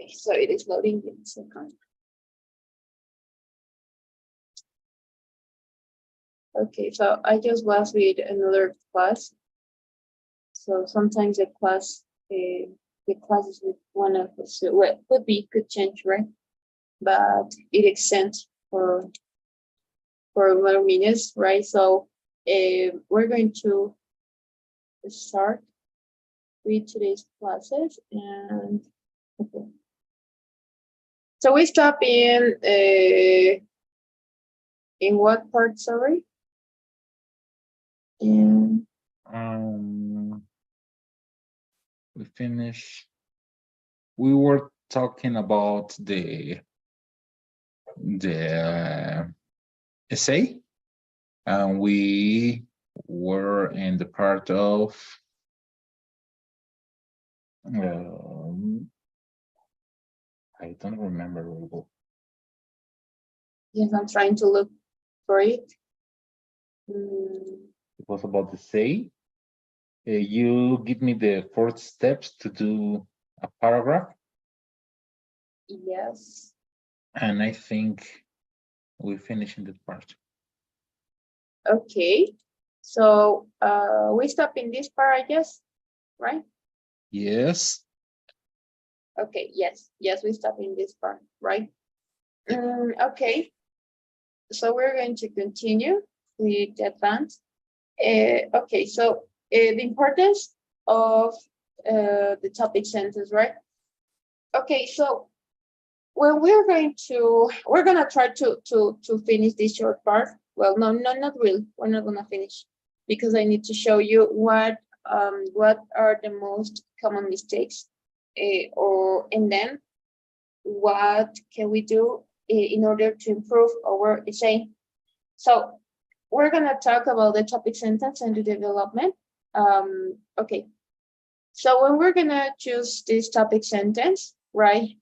Okay, so it is loading in a second. Okay, so I just was with another class. So sometimes the classes with one of us, well, could change, right? But it extends for more minutes, right? So we're going to start with today's classes, and okay. So we stop in what part? Sorry. We finished. We were talking about the essay, and we were in the part of I don't remember really well. Yes, I'm trying to look for it. It was about the essay. You give me the 4 steps to do a paragraph. Yes. And I think we finish in that part. Okay. So we stop in this part, I guess, right? Yes. Okay, yes, we stop in this part, right? Okay. So we're going to continue with the advance. Okay, so the importance of the topic sentence, right? Okay, so when we're gonna try to finish this short part. Well, no, not really. We're not gonna finish because I need to show you what are the most common mistakes, and then what can we do in order to improve our essay. So we're gonna talk about the topic sentence and the development. Okay. So when we're gonna choose this topic sentence, right?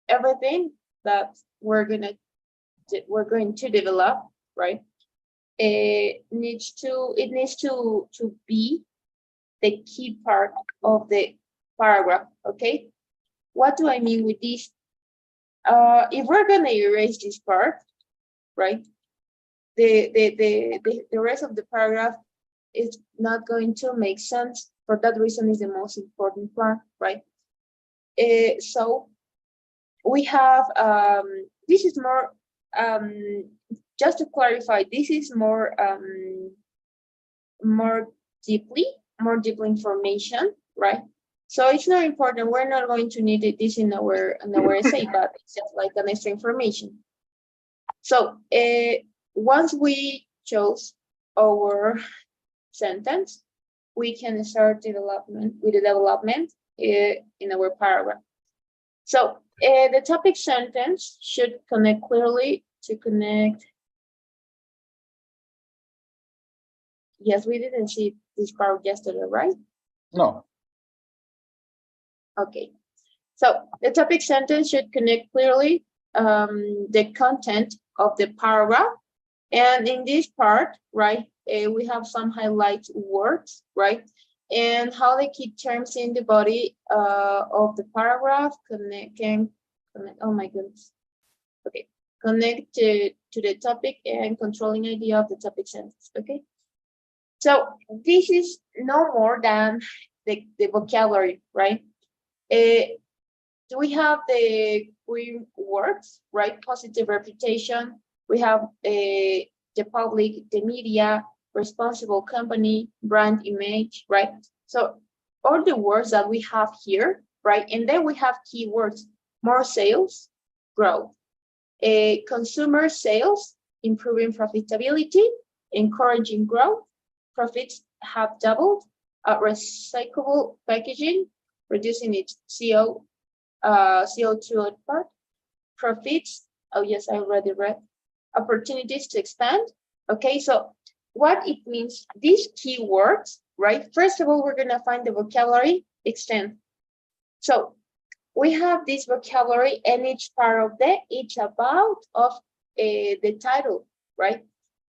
Everything that we're going to develop, right? It needs to be the key part of the paragraph. Okay. What do I mean with this? If we're gonna erase this part, right? The rest of the paragraph is not going to make sense. For that reason, is the most important part, right? So we have this is more just to clarify, this is more deep information, right? So it's not important. We're not going to need this in our essay, but it's just like an extra information. So once we chose our sentence, we can start development with the development in our paragraph. So the topic sentence should connect clearly to connect. Yes, we didn't see this part yesterday, right? No. Okay. So the topic sentence should connect clearly the content of the paragraph. And in this part, right, we have some highlight words, right? And how the key terms in the body of the paragraph connect, oh my goodness. Okay, connect to the topic and controlling idea of the topic sentence, okay? So this is no more than the vocabulary, right? We have the green words, right? Positive reputation. We have the public, the media, responsible company, brand image, right? So all the words that we have here, right? And then we have keywords, more sales, growth, consumer sales, improving profitability, encouraging growth, profits have doubled, recyclable packaging, reducing its CO2 output, profits, oh yes, I already read, opportunities to expand. Okay, so what it means, these keywords, right? First of all, we're gonna find the vocabulary extent. So we have this vocabulary and each part of each about of the title, right?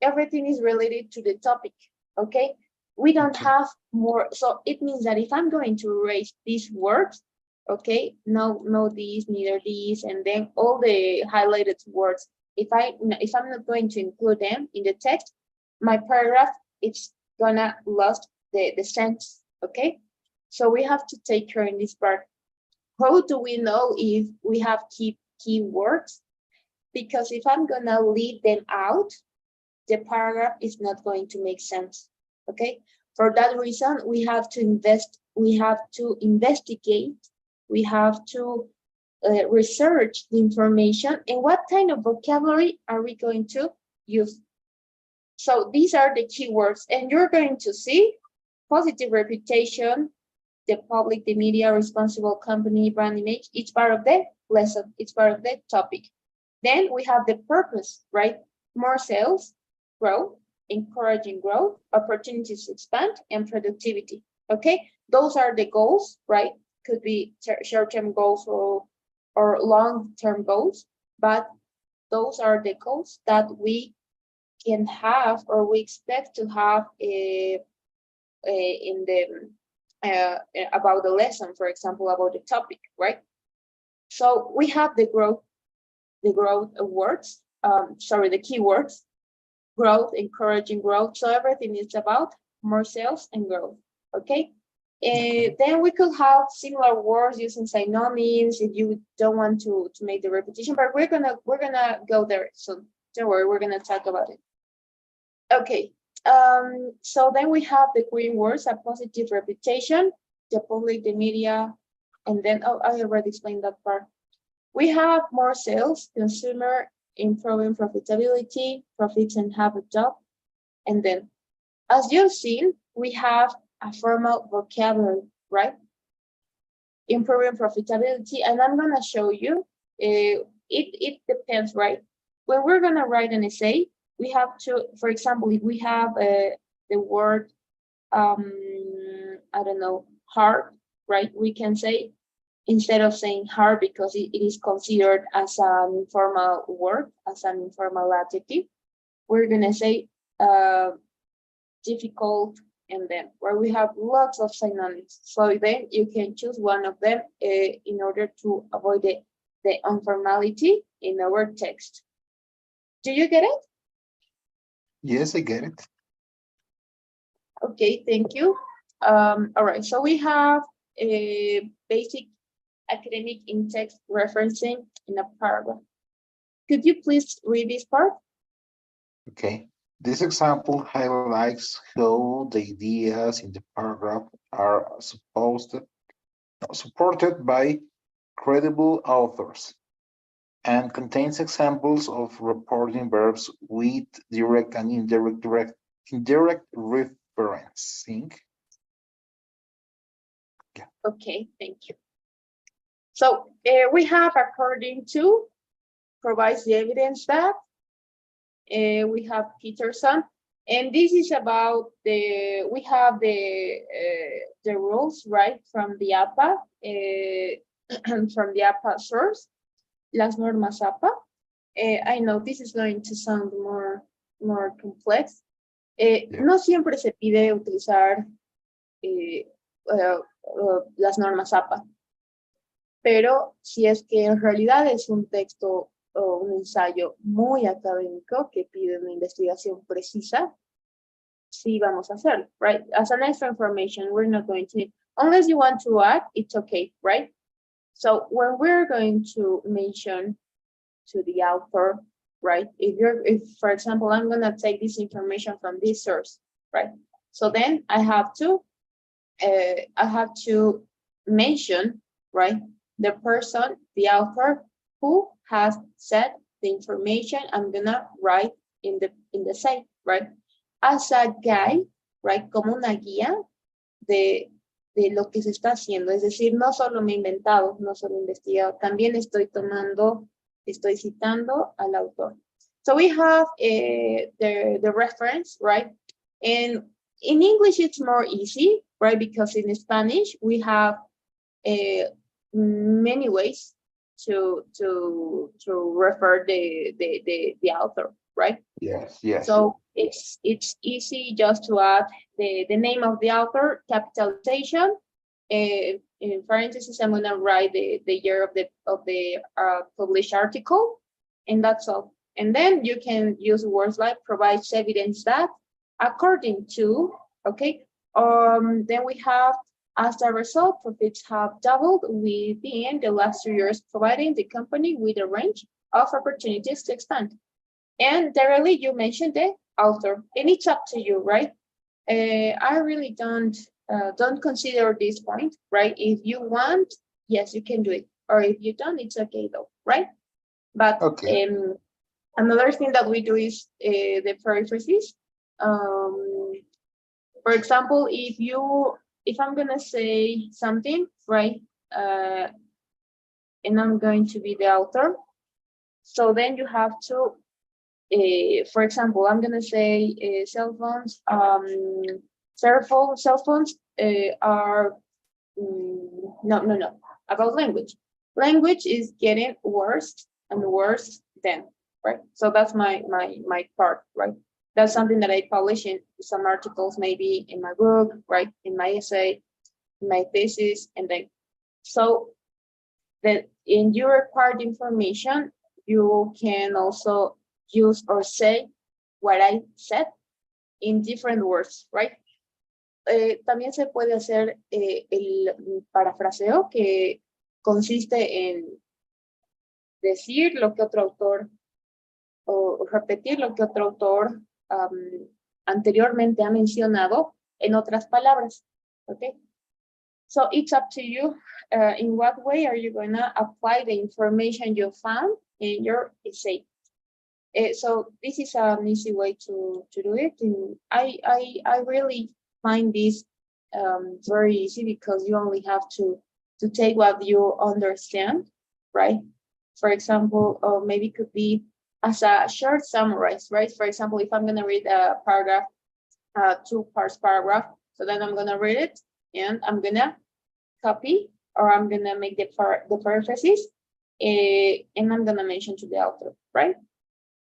Everything is related to the topic, okay? We don't have more, so it means that if I'm going to erase these words, Okay, no these, neither these, and then all the highlighted words. If I'm not going to include them in the text, my paragraph, it's gonna lost the sense. Okay, so we have to take care in this part. How do we know if we have keywords? Because if I'm gonna leave them out, the paragraph is not going to make sense. Okay, for that reason, we have to investigate, we have to research the information and what kind of vocabulary are we going to use. So these are the keywords, and you're going to see positive reputation, the public, the media, responsible company, brand image. It's part of the lesson, it's part of the topic. Then we have the purpose, right? More sales, growth, encouraging growth, opportunities to expand, and productivity. Okay, those are the goals, right? Could be short-term goals or long-term goals, but those are the goals that we can have or we expect to have in the about the lesson, for example, about the topic, right? So we have the growth words, the keywords, growth, encouraging growth. So everything is about more sales and growth, okay? Then we could have similar words using synonyms if you don't want to make the repetition, but we're gonna go there soon. Don't worry, we're gonna talk about it. Okay, so then we have the green words, a positive reputation, the public, the media, and then, oh, I already explained that part. We have more sales, consumer, improving profitability, profits and have a job. And then, as you've seen, we have a formal vocabulary, right? Improving profitability, and I'm gonna show you, it depends, right? When we're gonna write an essay, we have to, for example, if we have the word, I don't know, hard, right? We can say, instead of saying hard because it is considered as an informal word, as an informal adjective, we're gonna say difficult, and then where we have lots of synonyms. So then you can choose one of them in order to avoid the informality in our text. Do you get it? Yes, I get it. Okay, thank you. All right, so we have a basic academic in-text referencing in a paragraph. Could you please read this part? Okay. This example highlights how the ideas in the paragraph are supported by credible authors and contains examples of reporting verbs with direct and indirect referencing. Yeah. Okay, thank you. So we have according to, provides the evidence that, we have Peterson, and this is about we have the rules, right, from the APA, from the APA source, las normas APA. I know this is going to sound more complex. No siempre se pide utilizar las normas APA, pero si es que en realidad es un texto o un ensayo muy académico que pide una investigación precisa, sí vamos a hacerlo, right? As an extra information, we're not going to need, unless you want to add, it's okay, right? So when we're going to mention to the author, right? If for example, I'm gonna take this information from this source, right? So then I have to mention, right, the person, the author who has said the information I'm gonna write in the site, right? As a guide, right, como una guía de lo que se está haciendo. Es decir, no solo me he inventado, no solo he investigado, también estoy citando al autor. So we have the reference, right? And in English, it's more easy, right? Because in Spanish, we have many ways to refer the author, right? Yes, yes. So it's easy just to add the name of the author, capitalization, in parentheses, I'm gonna write the year of the published article, and that's all. And then you can use words like provides evidence that, according to, okay. Then we have, as a result, profits have doubled within the last 2 years, providing the company with a range of opportunities to expand. And directly you mentioned the author, and it's up to you, right? I really don't consider this point, right? If you want, yes, you can do it, or if you don't, it's okay though, right? But Okay. another thing that we do is the periphrases. For example, if I'm gonna say something, right, and I'm going to be the author, so then you have to, for example, I'm gonna say cell phones. Cell phones are no about language. Language is getting worse and worse then, right? So that's my part, right? That's something that I publish in some articles, maybe in my book, right? In my essay, in my thesis, and then so that in your required information, you can also use or say what I said in different words, right? También se puede hacer el parafraseo, que consiste en decir lo que otro autor o repetir lo que otro autor anteriormente ha mencionado en otras palabras. Okay, so it's up to you. In what way are you going to apply the information you found in your essay? So this is an easy way to do it. And I really find this very easy, because you only have to take what you understand, right? For example, or maybe it could be as a short summarize, right? For example, if I'm gonna read a paragraph, 2 parts paragraph, so then I'm gonna read it and I'm gonna copy, or I'm gonna make the parentheses, and I'm gonna mention to the author, right?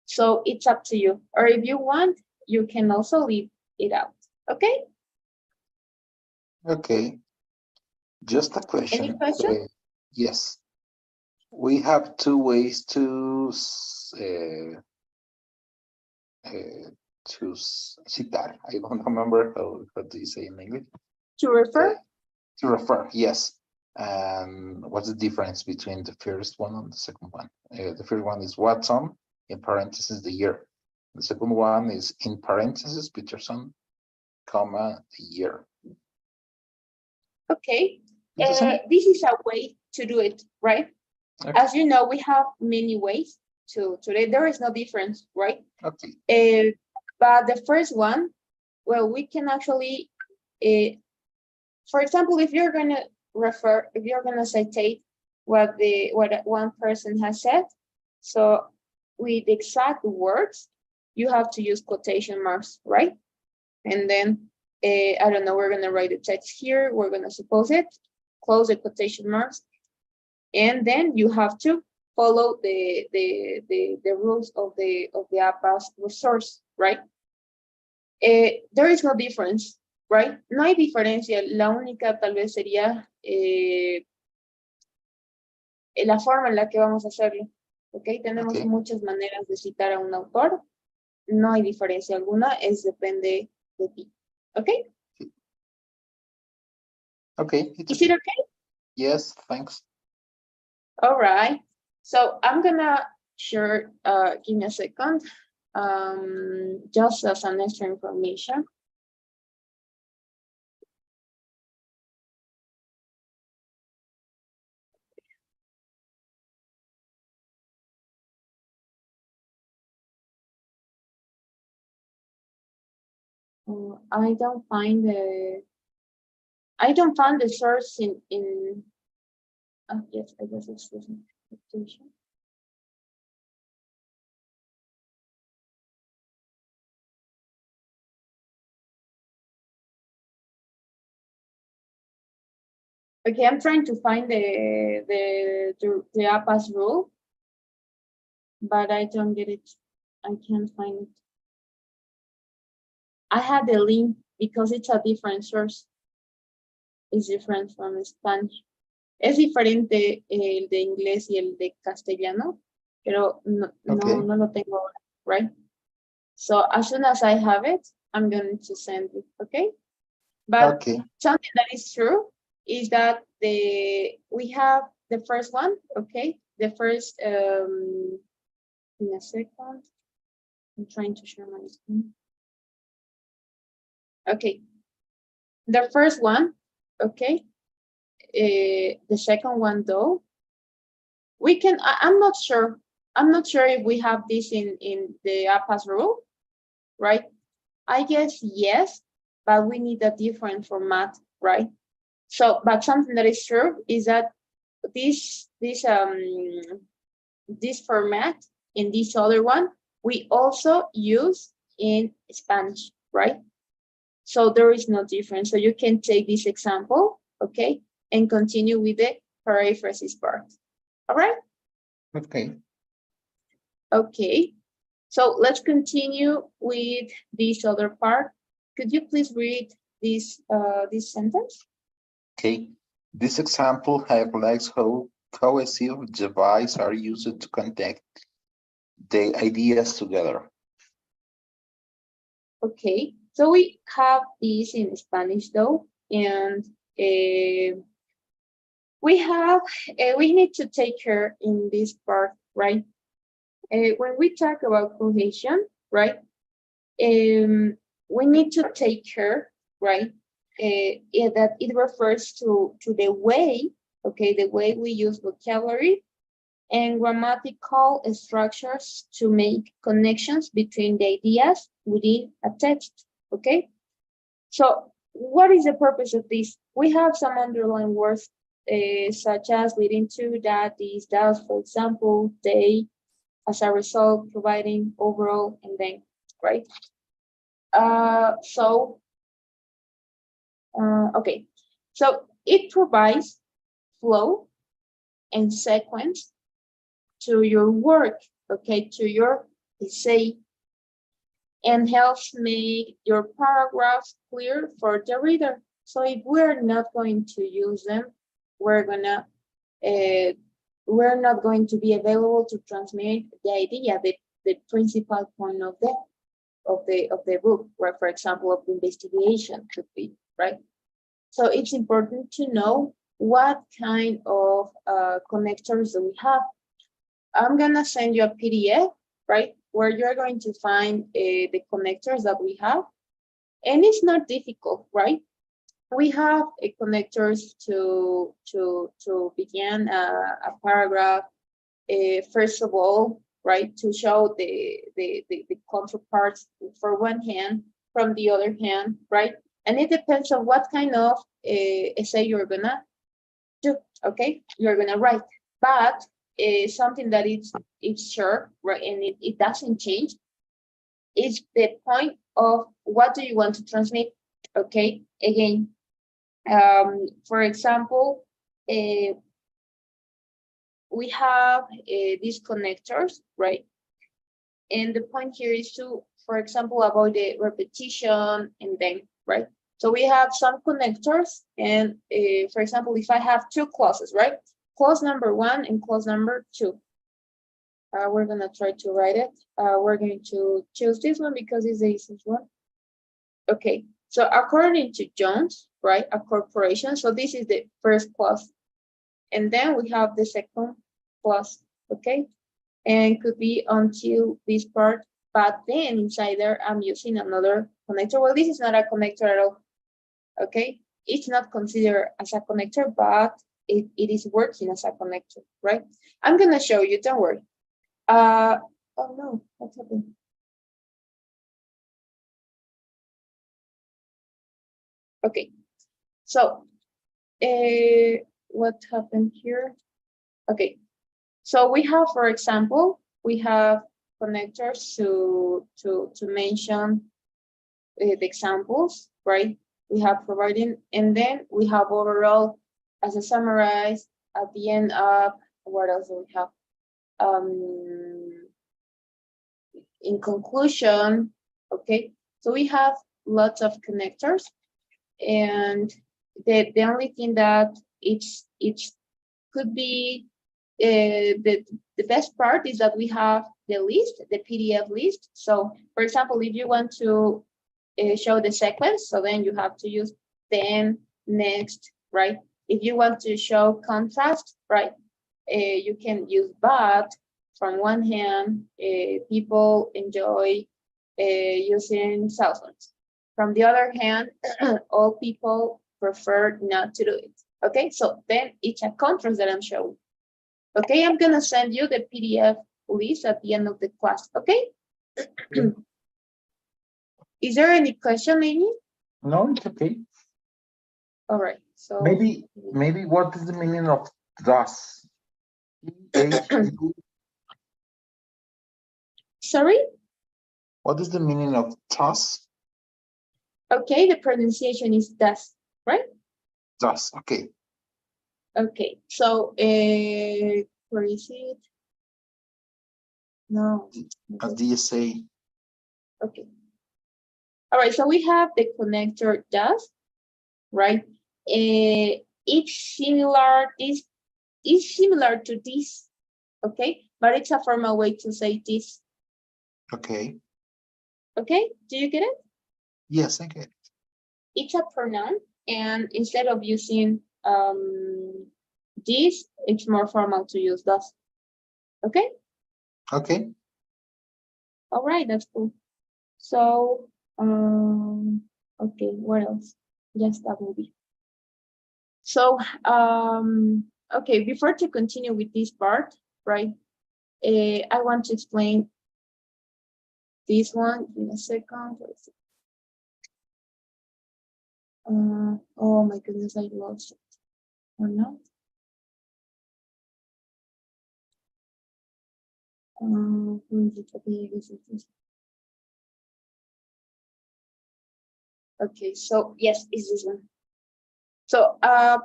So it's up to you. Or if you want, you can also leave it out. Okay? Okay. Just a question. Any question? Yes. We have 2 ways to citar. I don't remember how do you say in English? To refer? To refer, yes. And what's the difference between the first one and the second one? The first one is Watson, in parentheses, the year. The second one is in parentheses, Peterson, comma, the year. Okay. This is a way to do it, right? Okay. As you know, we have many ways to do it. There is no difference, right? Okay. But the first one, well, we can actually, for example, if you're gonna citate what one person has said, so with the exact words, you have to use quotation marks, right? And then, I don't know, we're gonna write the text here, we're gonna suppose it, close the quotation marks, and then you have to follow the rules of the APAS resource, right? There is no difference, right? No hay diferencia. La única tal vez sería la forma en la que vamos a hacerlo. ¿Ok? Tenemos muchas maneras de citar a un autor. No hay diferencia alguna, depende de ti. ¿Ok? Okay. Is it okay? Yes, thanks. All right. So I'm gonna share, give me a second, just as an extra information. I don't find the source in yes, I guess it's this interpretation. Okay, I'm trying to find the APAS rule, but I don't get it. I can't find it. I had the link because it's a different source. is different from Spanish. Es diferente el de inglés y el de castellano, pero no, Okay. no lo tengo ahora, right? So as soon as I have it, I'm going to send it, okay? But Okay. something that is true is that we have the first one, okay? The first, in a second, I'm trying to share my screen. Okay, the first one, okay? The second one though, we can, I'm not sure if we have this in the APAS rule, right? I guess yes, but we need a different format, right? So, but something that is true is that this format in this other one, we also use in Spanish, right? So there is no difference. So you can take this example, okay, and continue with the paraphrases part. All right? Okay. Okay. So let's continue with this other part. Could you please read this sentence? Okay. This example highlights how cohesive devices are used to connect the ideas together. Okay, so we have this in Spanish though, and we need to take care in this part, right? When we talk about cohesion, right? We need to take care, right? That it refers to the way, okay, the way we use vocabulary and grammatical structures to make connections between the ideas within a text, okay? So what is the purpose of this? We have some underlying words such as leading to, that, these, thus, for example, they, as a result, providing, overall, and then, right? Okay, so it provides flow and sequence to your work, okay, to your essay, and helps make your paragraphs clear for the reader. So if we're not going to use them, we're not going to be available to transmit the idea, the principal point of the book, where, for example, of the investigation could be, right? So it's important to know what kind of connectors do we have. I'm gonna send you a PDF, right, where you're going to find the connectors that we have, and it's not difficult, right? We have connectors to begin a paragraph. First of all, right, to show the counterparts for one hand, from the other hand, right? And it depends on what kind of essay you're gonna do, okay? You're gonna write, but something that it's sure, right, and it doesn't change, is the point of what do you want to transmit, okay? Again, for example, we have these connectors, right? And the point here is to, for example, avoid the repetition and then, right? So we have some connectors, and for example, if I have two clauses, right? Clause number 1 and clause number 2. We're gonna try to write it. We're going to choose this one because it's the easiest one. Okay, so according to Jones, right, a corporation, so this is the first clause. And then we have the second clause, okay? And could be until this part, but then inside there, I'm using another connector. Well, this is not a connector at all, okay? It's not considered as a connector, but it is working as a connector, right? I'm gonna show you, don't worry. Oh no, what happened? Okay, so what happened here? Okay, so we have, for example, we have connectors to mention the examples, right? We have providing, and then we have overall as a summarize at the end of, what else do we have? In conclusion, okay? So we have lots of connectors, and the only thing that it's could be the best part is that we have the list, the PDF list. So for example, if you want to show the sequence, so then you have to use then, next, right? If you want to show contrast, right, you can use but. From one hand, people enjoy using cell phones. From the other hand, all people prefer not to do it. Okay, so then it's a contrast that I'm showing. Okay, I'm gonna send you the PDF list at the end of the class, okay? Is there any question, maybe? No, it's okay. All right, so. Maybe what is the meaning of thus? Sorry? What is the meaning of thus? Okay, the pronunciation is thus, right? Thus, okay. Okay, so where is it? No. A DSA. Okay. All right, so we have the connector thus, right? It's similar, this is similar to this, okay? But it's a formal way to say this. Okay. Okay, do you get it? Yes, I get it. It's a pronoun, and instead of using this, it's more formal to use thus. Okay? Okay. All right, that's cool. So, okay, what else? Yes, that will be. So, okay, before to continue with this part, right? I want to explain this one in a second. Oh my goodness, I lost it. Or not? Okay, so yes, it's this one. So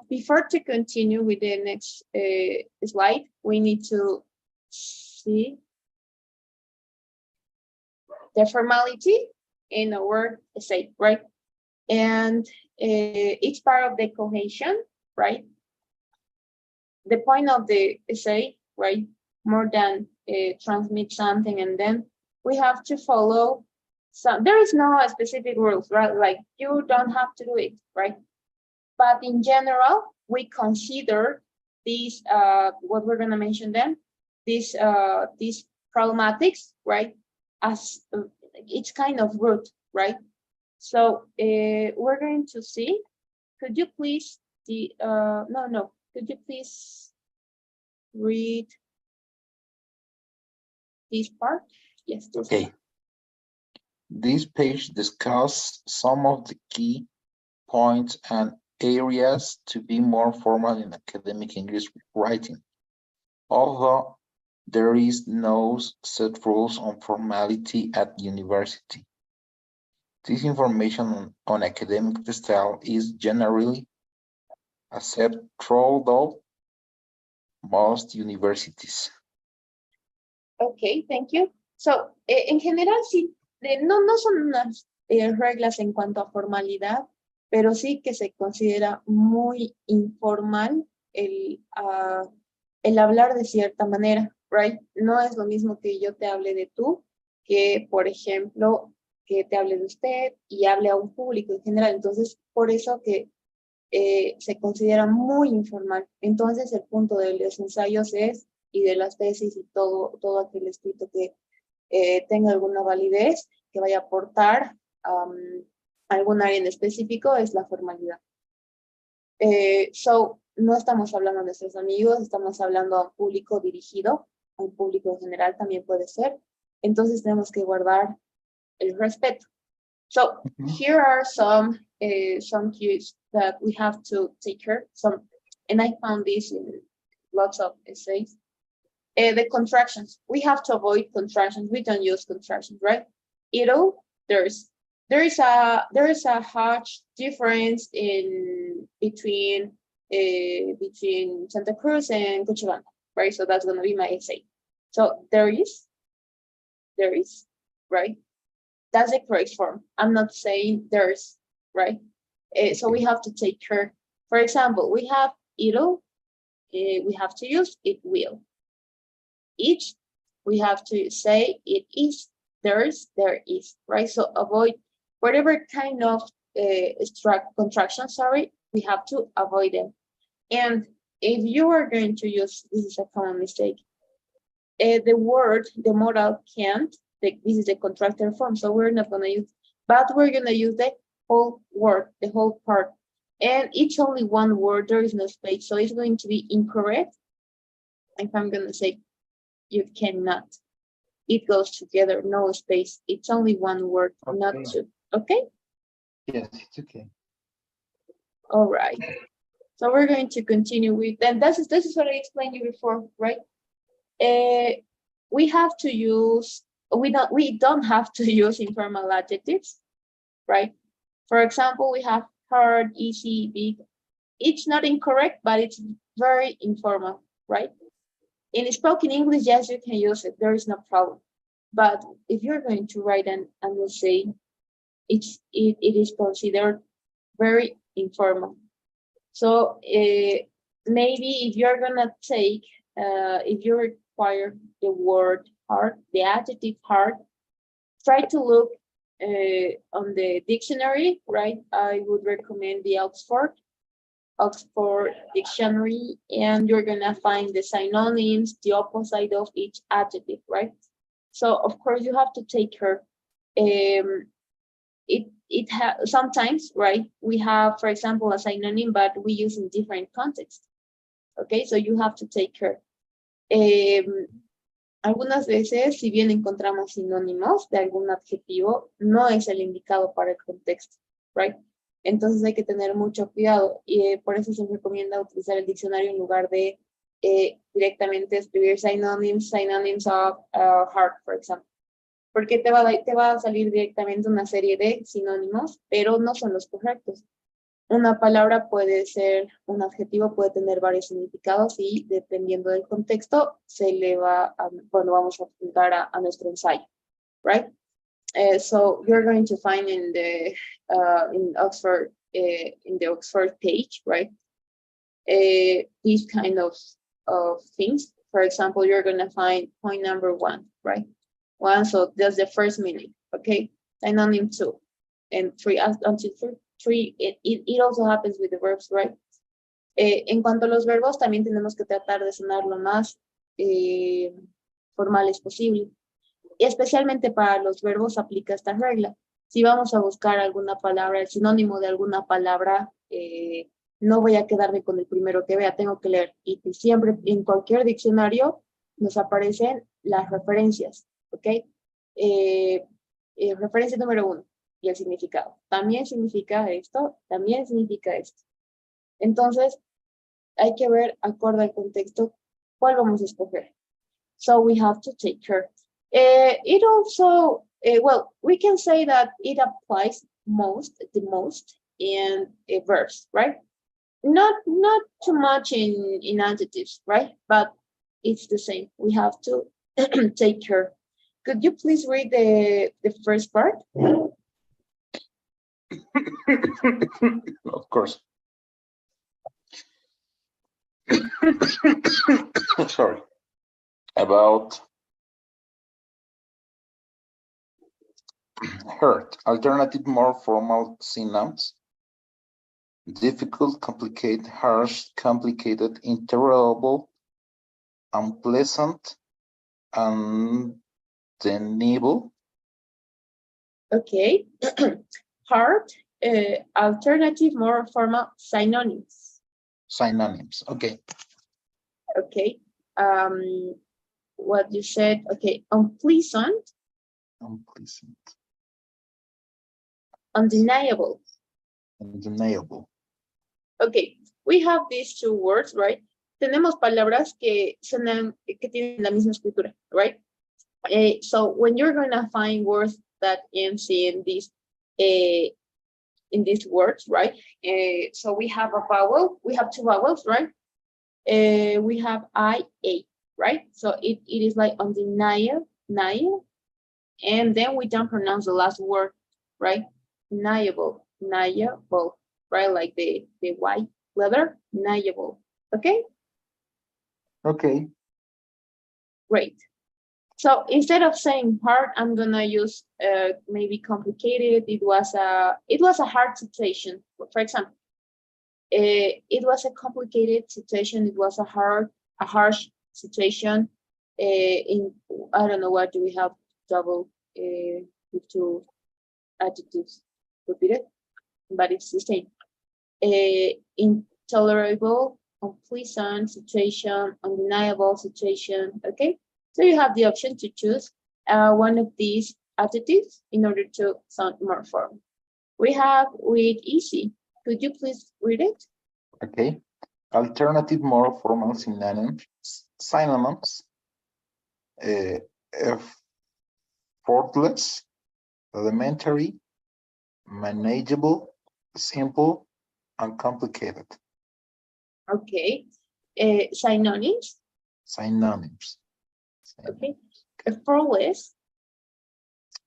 before to continue with the next slide, we need to see the formality in a word essay, right? And it's part of the cohesion, right? The point of the essay, right? More than transmit something, and then we have to follow some. There is no specific rules, right? Like you don't have to do it, right? But in general, we consider these what we're gonna mention then, these problematics, right? As it's kind of root, right? So we're going to see. Could you please no. Could you please read this part? Yes. This Okay. part. This page discusses some of the key points and areas to be more formal in academic English writing. Although there is no set rules on formality at university. This information on academic style is generally accepted throughout most universities. Okay, thank you. So, en general, sí, no son unas reglas en cuanto a formalidad, pero sí que se considera muy informal el hablar de cierta manera, right? No es lo mismo que yo te hable de tú, que, por ejemplo, que te hable de usted y hable a un público en general. Entonces, por eso que se considera muy informal. Entonces, el punto de los ensayos es, y de las tesis y todo aquel escrito que tenga alguna validez, que vaya a aportar algún área en específico, es la formalidad. No estamos hablando de nuestros amigos, estamos hablando a un público dirigido, a un público en general también puede ser. Entonces tenemos que guardar el respeto. So here are some cues that we have to take care. And I found this in lots of essays. The contractions, we have to avoid contractions. We don't use contractions, right? There is a huge difference between Santa Cruz and Cochabamba, right? So that's going to be my essay. So there is, right? That's the correct form. I'm not saying there's, right? So we have to take care For example, we have it'll, we have to use it will. Each, we have to say it is, there's, there is, right? So avoid whatever kind of contraction, sorry, we have to avoid them. And if you are going to use, this is a common mistake, the word, the modal can't, this is the contractor form, so we're not gonna use, but we're gonna use the whole word, the whole part. And it's only one word, there is no space, so it's going to be incorrect if I'm gonna say you cannot. It goes together, no space. It's only one word, not Okay. two. Okay? Yes, it's okay. All right. So we're going to continue with, and this is what I explained you before, right? We have to use, we don't have to use informal adjectives, right? For example, we have hard, easy, big. It's not incorrect, but it's very informal, right? In spoken English, yes, you can use it. There is no problem. But if you're going to write an essay, it is considered very informal. So maybe if you're gonna take, if you require the word hard, the adjective hard, try to look on the dictionary, right? I would recommend the Oxford Dictionary, and you're gonna find the synonyms, the opposite of each adjective, right? So of course you have to take care. Sometimes, right? We have, for example, a synonym, but we use in different contexts. Okay, so you have to take care. Algunas veces, si bien encontramos sinónimos de algún adjetivo, no es el indicado para el contexto, right? Entonces hay que tener mucho cuidado y por eso se recomienda utilizar el diccionario en lugar de directamente escribir synonyms of hard, por ejemplo. Porque te va a salir directamente una serie de sinónimos, pero no son los correctos. Una palabra puede ser, un adjetivo puede tener varios significados y dependiendo del contexto se le va a, bueno, vamos a apuntar a nuestro ensayo, right? So you're going to find in the Oxford page, right? These kind of things. For example, you're going to find point number 1, right? 1, so that's the first meaning, okay? Synonym 2 and 3 until 3. It also happens with the verbs, right? En cuanto a los verbos, también tenemos que tratar de sonar lo más formales posible. Especialmente para los verbos aplica esta regla. Si vamos a buscar alguna palabra, el sinónimo de alguna palabra, no voy a quedarme con el primero que vea, tengo que leer. Y siempre en cualquier diccionario nos aparecen las referencias, ¿ok? Referencia número 1 y el significado. También significa esto, también significa esto. Entonces, hay que ver, acorde al contexto, cuál vamos a escoger. So we have to take care. It also, well, we can say that it applies the most in verbs, right? Not too much in adjectives, right? But it's the same. We have to take care. Could you please read the first part? Of course. Sorry. About hurt, alternative, more formal synonyms. Difficult, complicated, harsh, complicated, intolerable, unpleasant, undeniable. Okay. Hard, alternative, more formal, synonyms. Synonyms, okay. Okay. What you said, okay. Unpleasant. Unpleasant. Undeniable. Undeniable. Okay, we have these two words, right? Tenemos palabras que tienen la misma escritura, right? So when you're gonna find words that ends in these words, right? So we have a vowel, we have two vowels, right? We have I-A, right? So it is like undeniable, and then we don't pronounce the last word, right? Deniable, right? Like the Y, letter, knowable. Okay, Okay. great. So instead of saying hard, I'm gonna use maybe complicated. It was a hard situation. For example, it was a complicated situation. It was a harsh situation. In I don't know, what do we have? Double with two adjectives. Repeat it, but it's the same. Intolerable, unpleasant situation, undeniable situation. Okay, so you have the option to choose one of these adjectives in order to sound more formal. We have with easy. Could you please read it? Okay. Alternative, more formal synonyms. Effortless, elementary, manageable, simple, uncomplicated. Okay. Synonyms. Synonyms. Okay. Effortless.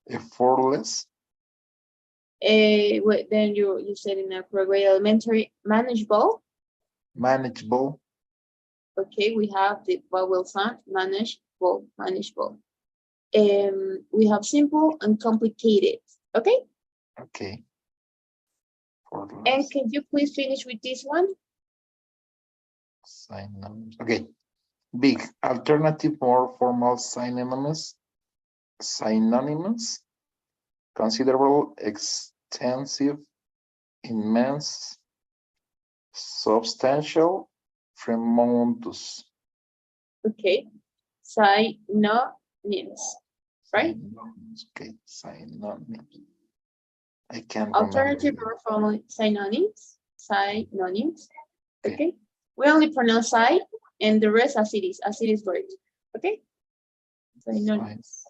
Effortless, Then you said in a program elementary, manageable. manageable, Okay, we have the vowel sound, manageable. We have simple and complicated. Okay. okay. And Effortless, can you please finish with this one? synonyms. Okay. Big, alternative, more formal synonymous, considerable, extensive, immense, substantial, tremendous. Okay. Synonyms, right? Synonyms. Okay, synonyms. I can't Alternative remember. or formal synonyms. Synonyms. Okay. Okay. We only pronounce I and the rest as it is great. Okay. Synonyms.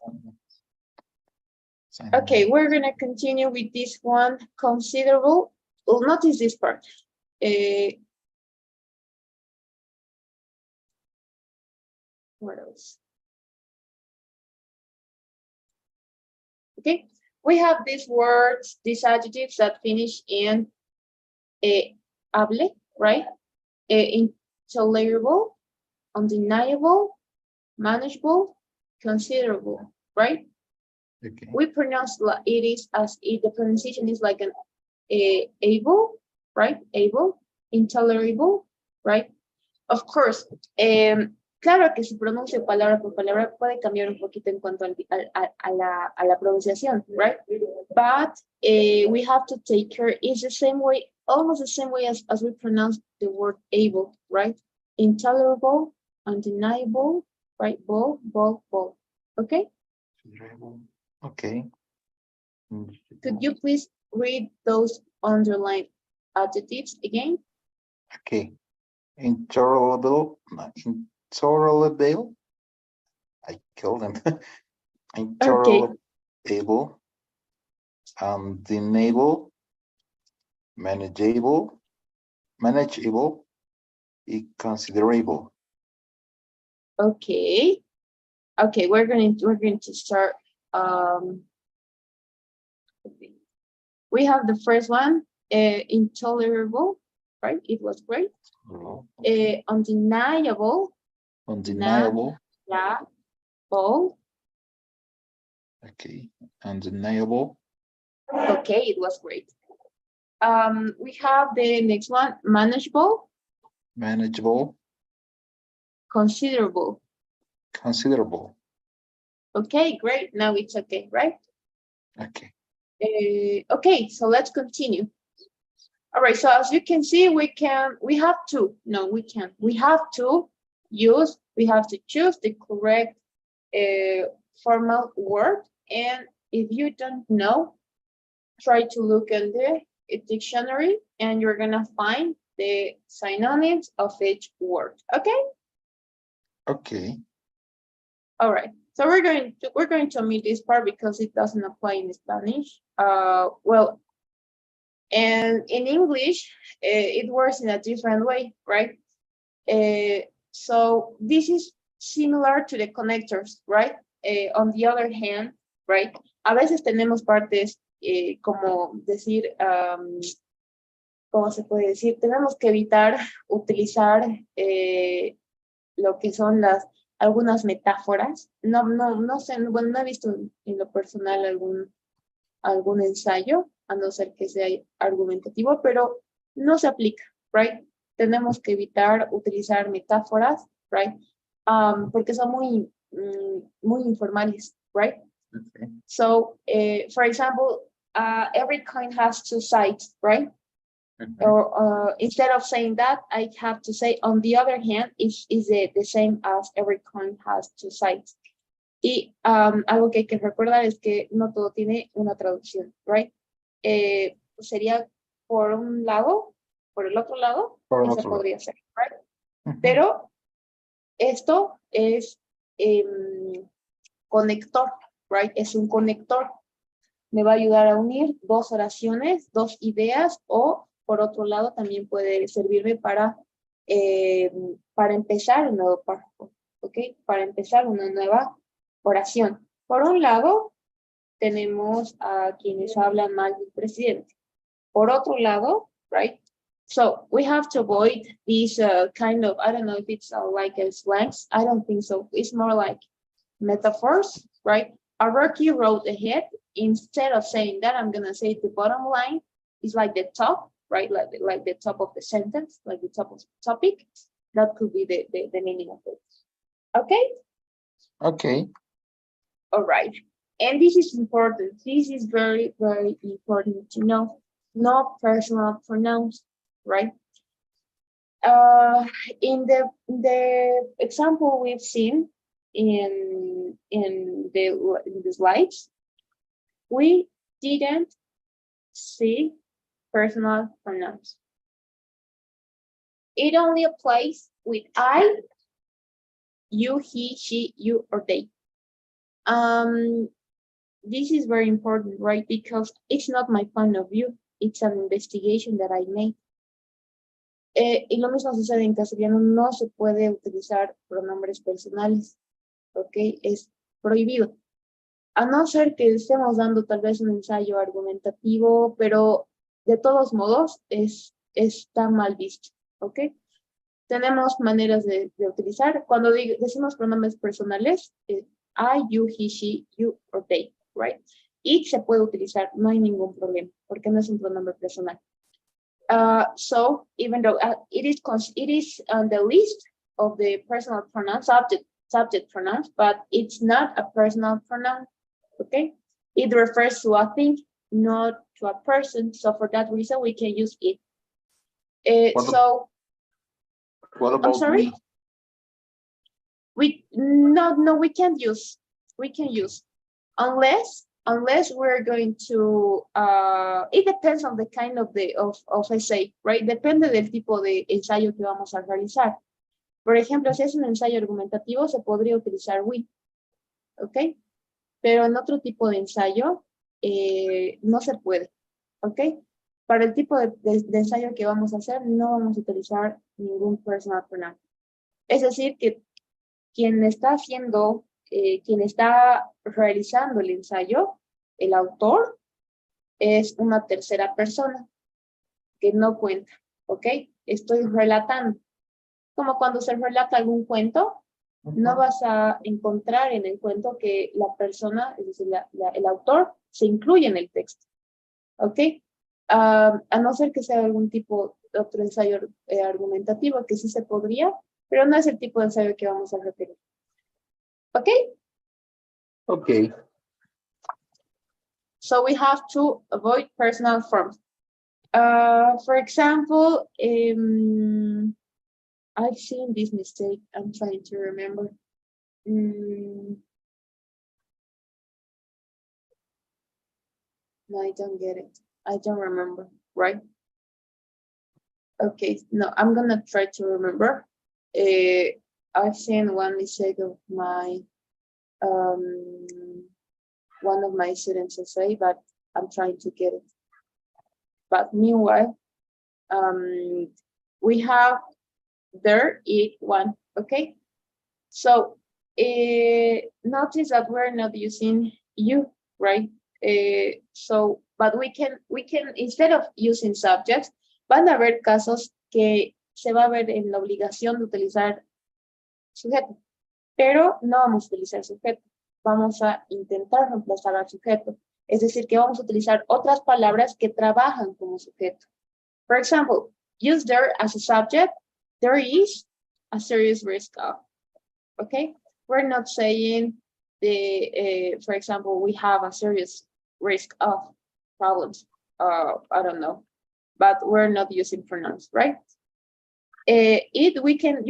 Okay, we're gonna continue with this one. Considerable. Well, notice this part. What else? Okay, we have these words, these adjectives that finish in able, right? Intolerable, undeniable, manageable, considerable, right? Okay. We pronounce it is as if the pronunciation is like an able, right? Able, intolerable, right? Of course, claro que si pronuncio palabra por palabra puede cambiar un poquito en cuanto a la pronunciación, right? But we have to take care. It's the same way, almost the same way as we pronounce the word able, right? Intolerable, undeniable, right? Ball. Okay? Okay. Could you please read those underlined adjectives again? Okay. Intolerable, I killed him. Intolerable, undeniable, manageable, inconsiderable. Okay. Okay, we're going to start. We have the first one, intolerable, right? It was great. Undeniable. Undeniable. Yeah. Ball. Okay. Undeniable. Okay, it was great. We have the next one, manageable. Manageable. Considerable. Considerable. Okay, great. Now it's okay, right? Okay. Okay, so let's continue. All right, so as you can see, we have to choose the correct formal word. And if you don't know, try to look in the dictionary and you're gonna find the synonyms of each word, okay? Okay. All right, so we're going to omit this part because it doesn't apply in Spanish. Well, and in English, it works in a different way, right? So this is similar to the connectors, right? On the other hand, right? A veces tenemos partes como decir, ¿cómo se puede decir? Tenemos que evitar utilizar lo que son algunas metáforas. No sé, bueno, no he visto en lo personal algún ensayo, a no ser que sea argumentativo, pero no se aplica, right? Tenemos que evitar utilizar metáforas, right? Porque son muy informales, right? Okay. So, for example, every coin has two sides, right? Or instead of saying that, I have to say, on the other hand, is the same as every coin has two sides. Y algo que hay que recordar es que no todo tiene una traducción, right? Sería por un lado, por el otro lado, Por el eso otro lado. podría ser, right? Pero esto es conector, right? Es un conector. Me va a ayudar a unir dos oraciones, dos ideas, o por otro lado también puede servirme para empezar un nuevo párrafo, ¿ok? Para empezar una nueva oración. Por un lado, tenemos a quienes hablan mal del presidente. Por otro lado, right? So we have to avoid these kind of, I don't know if it's like a slangs. I don't think so. It's more like metaphors, right? A rookie wrote ahead. Instead of saying that, I'm gonna say the bottom line is like the top, right? Like the top of the sentence, like the top of the topic. That could be the meaning of it. Okay? Okay. All right. And this is important. This is very, very important to know. No personal pronouns, right? In the example we've seen in the slides, we didn't see personal pronouns. It only applies with I, you, he, she, you, or they. This is very important, right? Because it's not my point of view. It's an investigation that I made. Y lo mismo sucede en castellano, no se puede utilizar pronombres personales, ¿ok? Es prohibido. A no ser que estemos dando tal vez un ensayo argumentativo, pero de todos modos está mal visto, ¿ok? Tenemos maneras de utilizar. Cuando decimos pronombres personales, I, you, he, she, you, or they, right? Y se puede utilizar, no hay ningún problema, porque no es un pronombre personal. So even though it is on the list of the personal pronouns, subject pronouns, but it's not a personal pronoun, okay? It refers to a thing, not to a person. So for that reason, we can use it. What about I'm sorry? We can't use. We can use unless we're going to, it depends on the kind of essay, right? Depende del tipo de ensayo que vamos a realizar. Por ejemplo, si es un ensayo argumentativo, se podría utilizar we, ¿ok? Pero en otro tipo de ensayo, no se puede, ¿ok? Para el tipo de ensayo que vamos a hacer, no vamos a utilizar ningún personal pronoun. Es decir, que quien está realizando el ensayo, el autor, es una tercera persona que no cuenta, ¿ok? Estoy relatando. Como cuando se relata algún cuento, no vas a encontrar en el cuento que la persona, es decir, el autor, se incluye en el texto, ¿ok? A no ser que sea algún tipo de otro ensayo argumentativo, que sí se podría, pero no es el tipo de ensayo que vamos a referir. Okay? Okay. So we have to avoid personal forms. For example, I've seen this mistake. I'm trying to remember. No, I don't get it. I don't remember, right? Okay, no, I'm gonna try to remember. I've seen one mistake of my one of my students say, but I'm trying to get it. But meanwhile, we have there, it, one, okay? So notice that we're not using you, right? But we can, instead of using subjects, van a haber casos que se va a ver en la obligación de utilizar sujeto, pero no vamos a utilizar sujeto. Vamos a intentar reemplazar al sujeto. Es decir, que vamos a utilizar otras palabras que trabajan como sujeto. For example, use there as a subject. There is a serious risk of. Okay? We're not saying for example, we have a serious risk of problems. I don't know, but we're not using pronouns, right? We can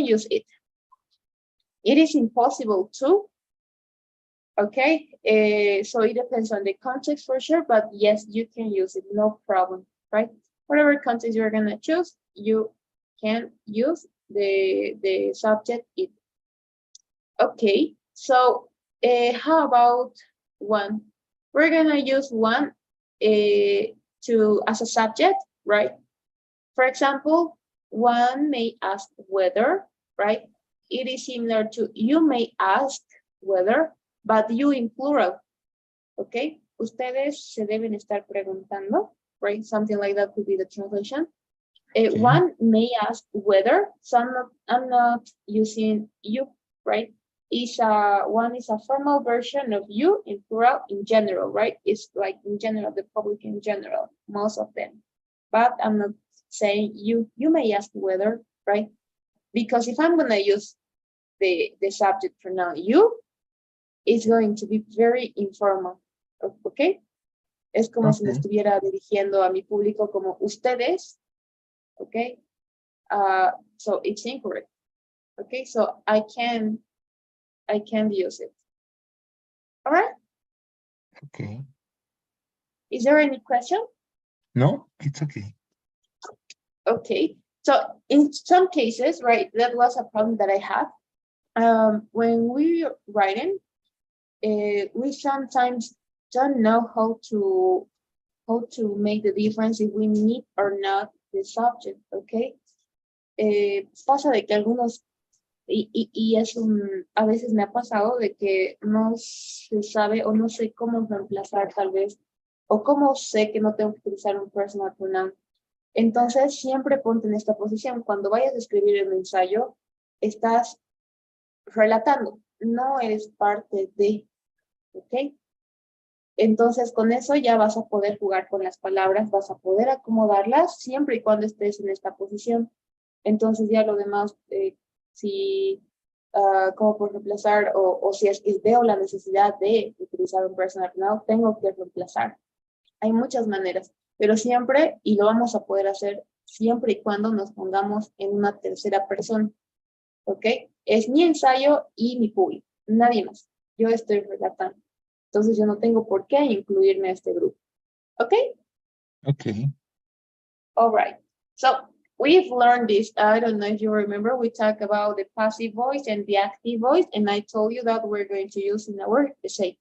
use it. It is impossible to. Okay, so it depends on the context for sure, but yes, you can use it, no problem, right? Whatever context you're gonna choose, you can use the subject it. Okay, so how about one? We're gonna use one as a subject, right? For example, one may ask whether, right? It is similar to you may ask whether, but you in plural, okay? Ustedes se deben estar preguntando, right? Something like that could be the translation. Okay. One may ask whether, so I'm not using you, right? One is a formal version of you in plural in general, right? It's like in general, the public in general, most of them. But I'm not saying you may ask whether, right? Because if I'm gonna use the subject pronoun you, it's going to be very informal, okay? Es como si me Okay. estuviera dirigiendo a mi público como ustedes, okay? So it's incorrect, okay? So I can use it. All right? Okay. Is there any question? No, it's okay. Okay. So in some cases, right, that was a problem that I had. When we writing, we sometimes don't know how to make the difference if we need or not the subject, okay? Pasa de que algunos, y es a veces me ha pasado de que no se sabe o no sé cómo reemplazar tal vez, o cómo sé que no tengo que utilizar un personal pronoun. Entonces, siempre ponte en esta posición. Cuando vayas a escribir el ensayo, estás relatando, no eres parte de, ¿ok? Entonces, con eso ya vas a poder jugar con las palabras, vas a poder acomodarlas siempre y cuando estés en esta posición. Entonces, ya lo demás, si, como por reemplazar, o si es que veo la necesidad de utilizar un personal pronoun, tengo que reemplazar. Hay muchas maneras, pero siempre, y lo vamos a poder hacer siempre y cuando nos pongamos en una tercera persona, ¿ok? Es mi ensayo y mi público, nadie más. Yo estoy relatando. Entonces yo no tengo por qué incluirme a este grupo. ¿Ok? Okay. All right. So we've learned this. I don't know if you remember, we talked about the passive voice and the active voice, and I told you that we're going to use in our essay.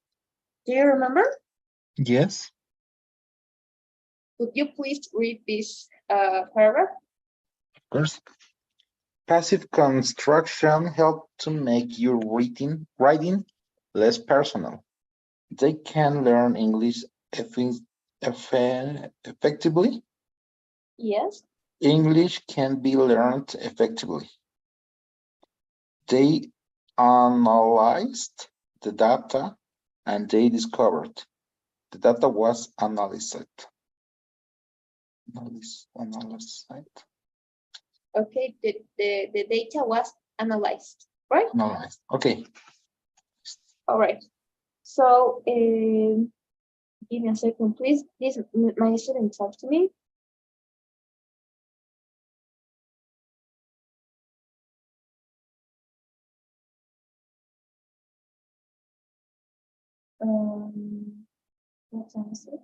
Do you remember? Yes. Could you please read this paragraph? Of course. Passive construction help to make your writing less personal. They can learn English effectively. Yes. English can be learned effectively. They analyzed the data and they discovered the data was analyzed. Analyzed. Okay, the data was analyzed, right? Analyzed. Okay. All right. So give me a second, please. This my student talks to me. What time is it?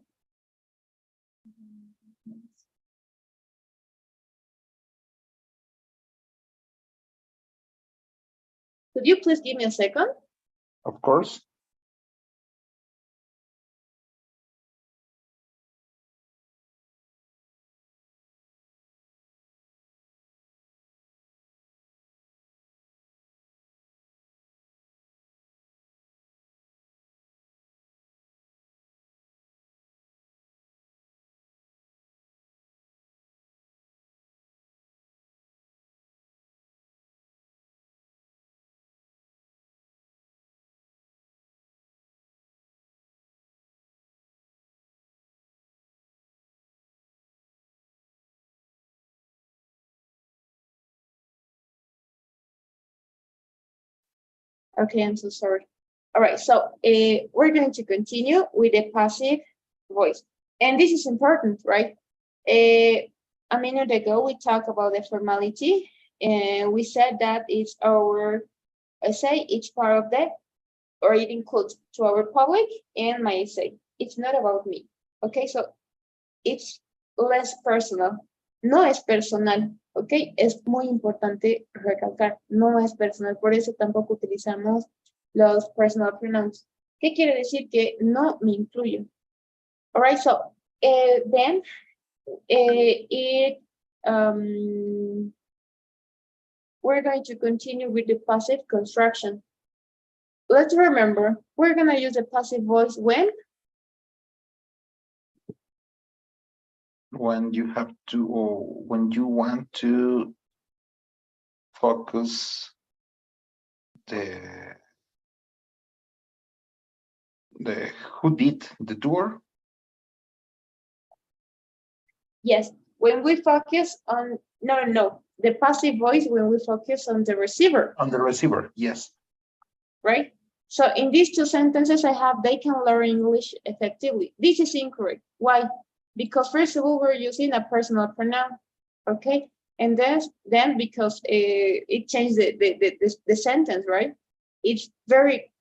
Could you please give me a second? Of course. Okay, I'm so sorry. All right, so we're going to continue with the passive voice. And this is important, right? A minute ago, we talked about the formality, and we said that it's our, essay, it's part of the, or it includes to our public and my essay. It's not about me. Okay, so it's less personal. No es personal, ok. Es muy importante recalcar, no es personal. Por eso tampoco utilizamos los personal pronouns. ¿Qué quiere decir? Que no me incluyo. All right, so then we're going to continue with the passive construction. Let's remember, we're going to use the passive voice when? When you have to, or when you want to focus the who did the tour. Yes, when we focus on, no, the passive voice when we focus on the receiver. On the receiver, yes. Right? So in these two sentences I have, they can learn English effectively. This is incorrect. Why? Because first of all, we're using a personal pronoun, okay? And then because it changed the sentence, right? It's very,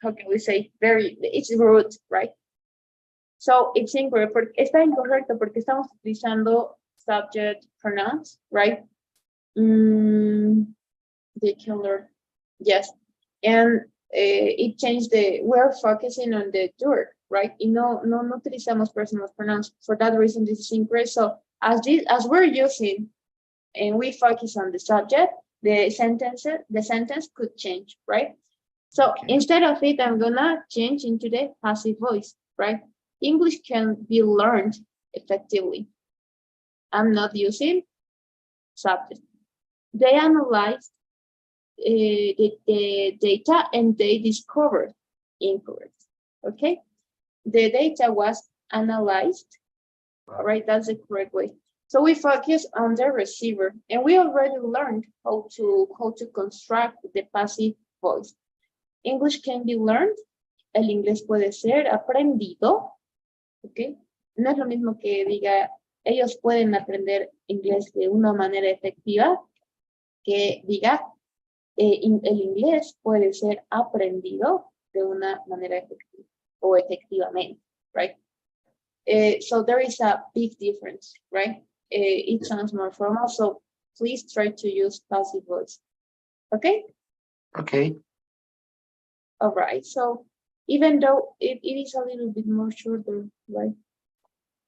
how can we say, it's rude, right? So it's incorrect. Está incorrecto porque estamos utilizando subject pronouns, right? They can learn, yes. And it changed we're focusing on the tour, right? Y no utilizamos personal pronouns. For that reason, this is incorrect. So as we're using and we focus on the subject, the sentence could change, right? So Okay. instead of it, I'm gonna change into the passive voice, right? English can be learned effectively. I'm not using subject. They analyzed the data and they discovered incorrect. Okay, the data was analyzed. All right, that's the correct way. So we focus on the receiver, and we already learned how to construct the passive voice. English can be learned. El inglés puede ser aprendido. Okay, no es lo mismo que diga ellos pueden aprender inglés de una manera efectiva que diga el inglés puede ser aprendido de una manera efectiva o efectivamente, right? So there is a big difference, right? It sounds more formal, so please try to use passive voice. Okay? Okay. All right, so even though it is a little bit more shorter, right?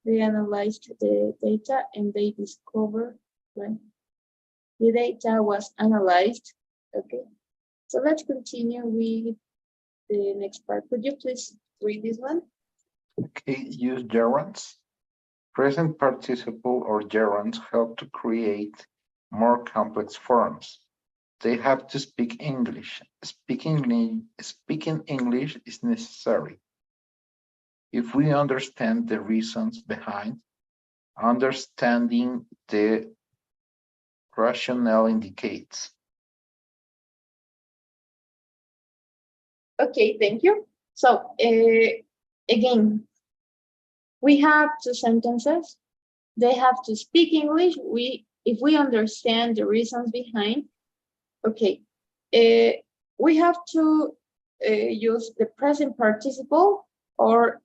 They analyzed the data and they discovered, right? The data was analyzed. Okay, so let's continue with the next part. Could you please read this one? Okay, use gerunds. Present participle or gerunds help to create more complex forms. They have to speak English. Speaking English is necessary. If we understand the reasons behind, understanding the rationale indicates. Okay, thank you. So again, we have two sentences. They have to speak English. If we understand the reasons behind, okay, we have to use the present participle or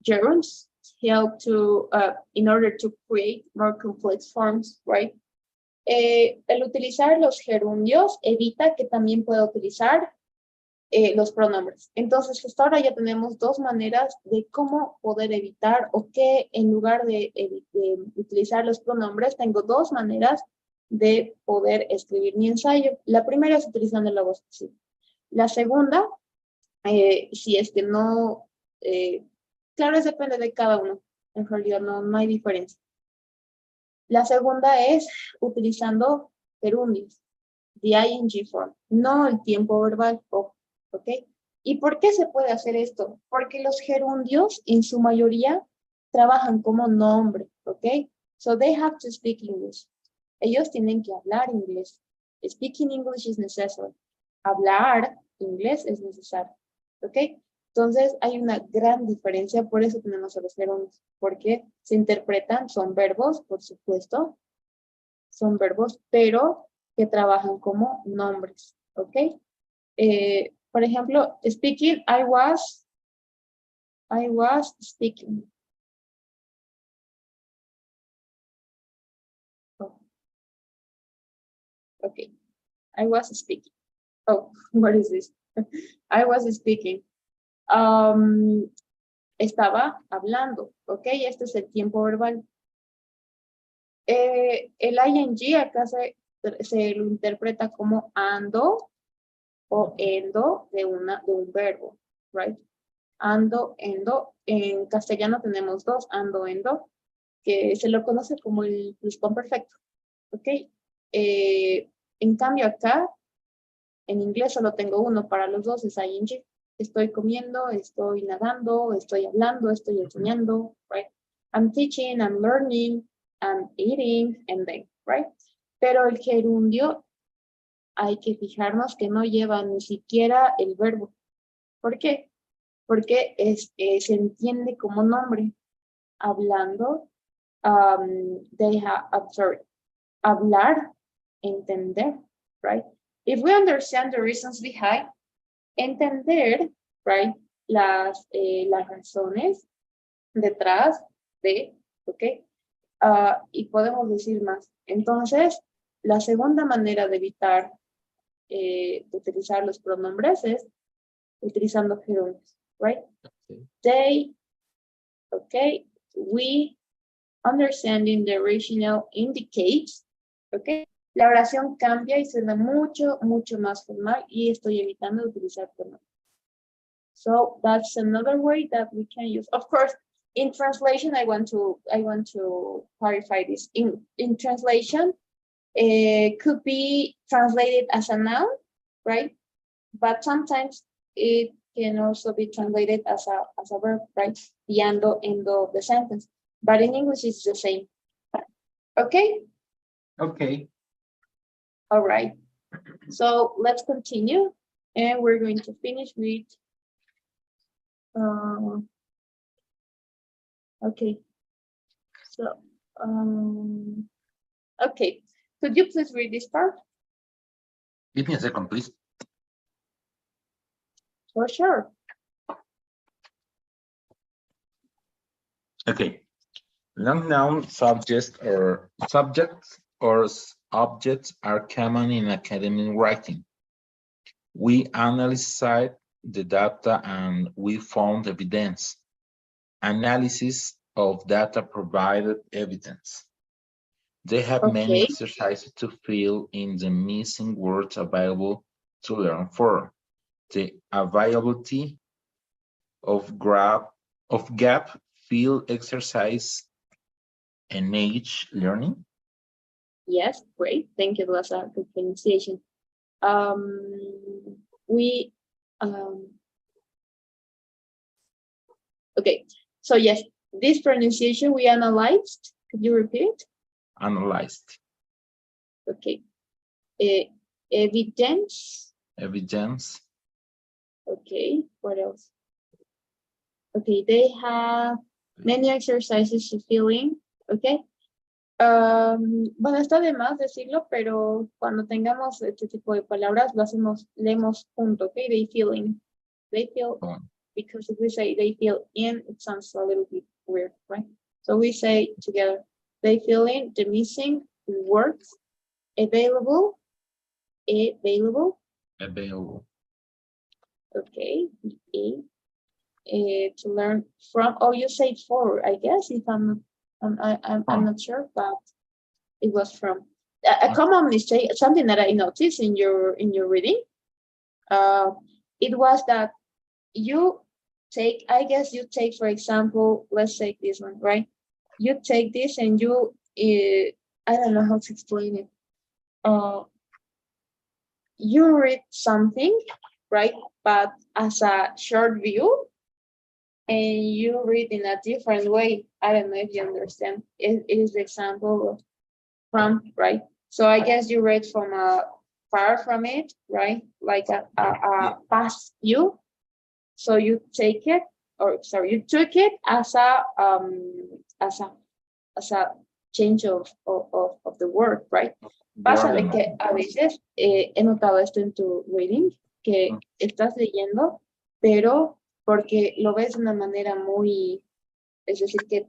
gerunds help to in order to create more complex forms, right? El utilizar los gerundios evita que también pueda utilizar los pronombres. Entonces, hasta ahora ya tenemos dos maneras de cómo poder evitar o que en lugar de utilizar los pronombres, tengo dos maneras de poder escribir mi ensayo. La primera es utilizando la voz pasiva. La segunda, si es que no, claro, depende de cada uno. En realidad no hay diferencia. La segunda es utilizando gerundios, the ing form, no el tiempo verbal, ¿ok? ¿Y por qué se puede hacer esto? Porque los gerundios en su mayoría trabajan como nombre, ¿ok? So they have to speak English. Ellos tienen que hablar inglés. Speaking English is necessary. hablar inglés es necesario. ¿Ok? Entonces hay una gran diferencia, por eso tenemos a los gerundios, porque se interpretan, son verbos, por supuesto, son verbos, pero que trabajan como nombres. ¿Ok? Por ejemplo, speaking, I was speaking. Oh, okay, I was speaking. Oh, what is this? I was speaking. Estaba hablando, ¿ok? Este es el tiempo verbal. El ing acá se lo interpreta como ando o endo de un verbo, right? Ando, endo. En castellano tenemos dos, ando, endo, que se lo conoce como el pluscuamperfecto, ¿ok? En cambio acá, en inglés solo tengo uno para los dos, es ing. Estoy comiendo, estoy nadando, estoy hablando, estoy enseñando, right? I'm teaching, I'm learning, I'm eating, and then, right? Pero el gerundio hay que fijarnos que no lleva ni siquiera el verbo. ¿Por qué? Porque se entiende como nombre. Hablando, I'm sorry, hablar, entender, right? If we understand the reasons behind, entender, right, las razones detrás de, ¿ok? Y podemos decir más. Entonces, la segunda manera de evitar de utilizar los pronombres es utilizando gerundios, right? Okay. They, okay, we, understanding the rationale indicates, okay, la oración cambia y suena mucho, mucho más formal y estoy evitando utilizar pronombres. So that's another way that we can use. Of course, in translation, I want to clarify this. In translation, it could be translated as a noun, right? But sometimes it can also be translated as a verb, right? The ando, endo of the sentence. But in English, it's the same. Okay? Okay. All right. So let's continue. And we're going to finish with okay. So okay. Could you please read this part? Give me a second, please. For sure. Okay. Long noun subjects or objects are common in academic writing. We analyzed the data and we found evidence. Analysis of data provided evidence. They have many Okay. exercises to fill in the missing words available to learn for. The availability of gap fill exercise and age learning. Yes, great. Thank you. It was a good pronunciation. Okay. So yes, this pronunciation we analyzed. Could you repeat? Analyzed. Okay. Evidence. Evidence. Okay. What else? Okay. They have many exercises to fill in. Okay. Bueno, está de más decirlo, pero cuando tengamos este tipo de palabras, leemos junto, okay? They fill in. They fill, because if we say they fill in, it sounds a little bit weird, right? So we say together, they fill in the missing words available. Okay. To learn from, oh, you say for, I guess, if I'm not sure, but it was from a common mistake, something that I noticed in your reading. It was that you take, I guess you take, for example, let's take this one, right? You take this and you, I don't know how to explain it. You read something, right? But as a short view, and you read in a different way. I don't know if you understand. It is the example of from, right? So I guess you read from a far from it, right? Like a Yeah. past you. So you take it, or sorry, you took it as a change of the word, right? Pasa de que a veces he notado esto en tu reading, que estás leyendo, pero porque lo ves de una manera muy, es decir, que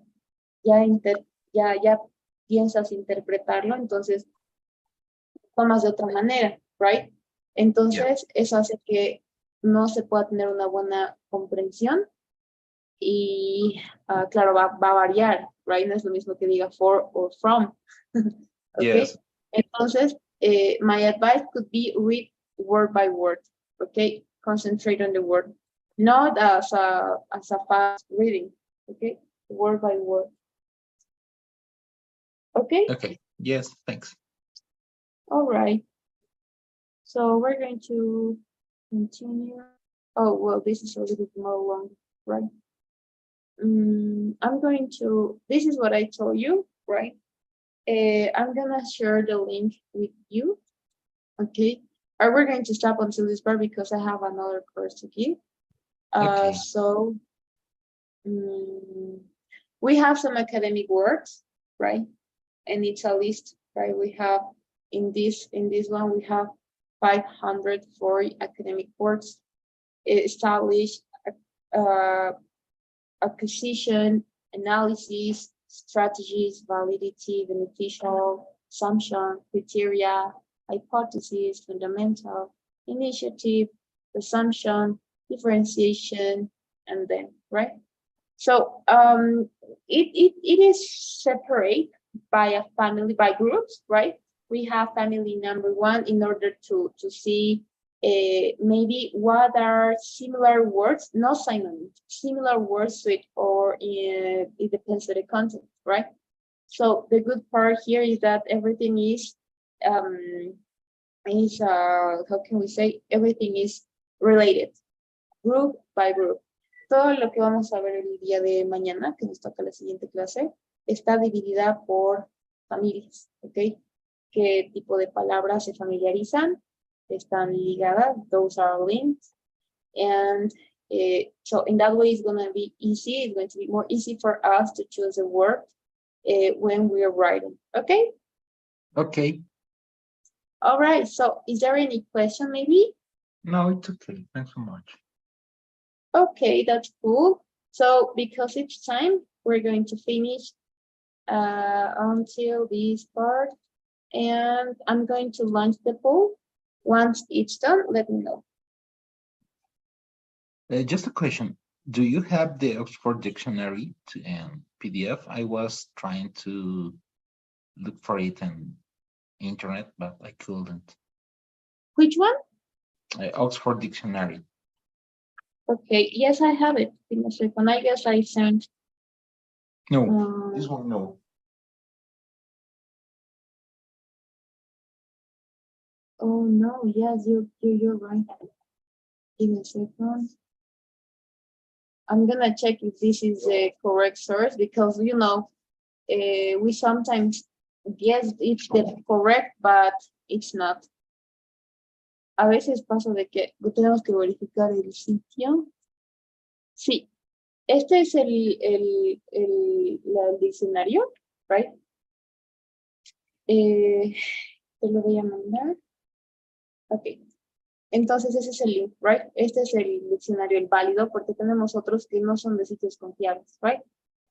ya piensas interpretarlo, entonces tomas de otra manera, right? Entonces, eso hace que no se pueda tener una buena comprensión y, claro, va a variar, right? No es lo mismo que diga for or from. Okay. Yes. Entonces, my advice could be read word by word. Okay. Concentrate on the word, not as a fast reading. Okay. Word by word. Okay. Okay. Yes. Thanks. All right. So we're going to continue. Oh, well, this is a little bit more long, right? I'm going to, this is what I told you, right? I'm gonna share the link with you, okay? We're going to stop until this part because I have another course to give. Okay. So we have some academic works, right? And it's a list, right? We have in this one we have 540 academic works established, acquisition, analysis, strategies, validity, beneficial, assumption, criteria, hypothesis, fundamental, initiative, assumption, differentiation, and then, right? So it is separate by a family, by groups, right? We have family number 1 in order to see maybe what are similar words, not synonyms, similar words to it, or it depends on the content, right? So the good part here is that everything is how can we say, everything is related, group by group. Todo lo que vamos a ver el día de mañana, que nos toca la siguiente clase, está dividida por familias, ¿ok? ¿Qué tipo de palabras se familiarizan? Están ligadas, those are linked, and so in that way it's going to be easy, it's going to be more easy for us to choose a word when we are writing, okay? Okay. All right, so is there any question maybe? No, it's okay. Thanks so much. Okay, that's cool. So because it's time, we're going to finish until this part, and I'm going to launch the poll. Once it's done, let me know. Just a question. Do you have the Oxford Dictionary and PDF? I was trying to look for it on internet, but I couldn't. Which one? Oxford Dictionary. Okay, yes, I have it. Give me a second. I guess I sent. No, this one, no. Oh no, yes, you're right. Give me a second. I'm gonna check if this is the correct source, because you know, we sometimes guess it's the correct, but it's not. A veces pasa de que tenemos que verificar el sitio. Sí, este es el diccionario, right? Te lo voy a mandar. Ok. Entonces ese es el link, right? Este es el diccionario, el válido, porque tenemos otros que no son de sitios confiables, right?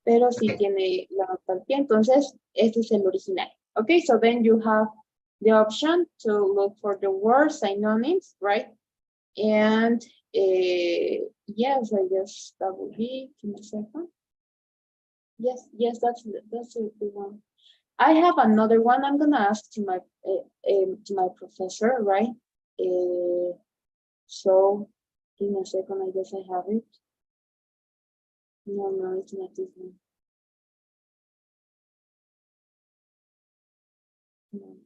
Pero sí tiene la nota al pie, entonces este es el original. Okay, so then you have the option to look for the word synonyms, right? And yes, I guess that would be, give me a second. Yes, that's the one. I have another one. I'm gonna ask to my professor, right? So give me a second. I guess I have it. No, it's not this one. No.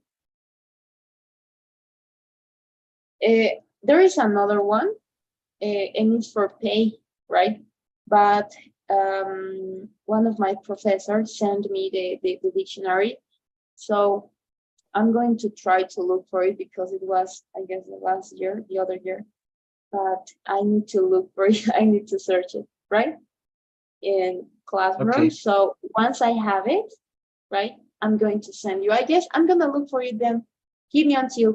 There is another one, and it's for pay, right? But one of my professors sent me the dictionary, so I'm going to try to look for it because it was, I guess, the other year, but I need to look for it. I need to search it, right? In Classroom. Okay. So once I have it, right, I'm going to send you. I guess I'm gonna look for it then. Give me until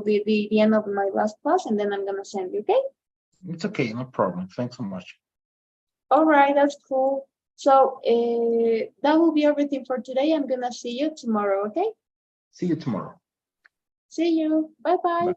the end of my last class, and then I'm gonna send you, okay? It's okay, no problem. Thanks so much. All right, that's cool. So that will be everything for today. I'm gonna see you tomorrow, okay? See you tomorrow. See you. Bye-bye. Bye.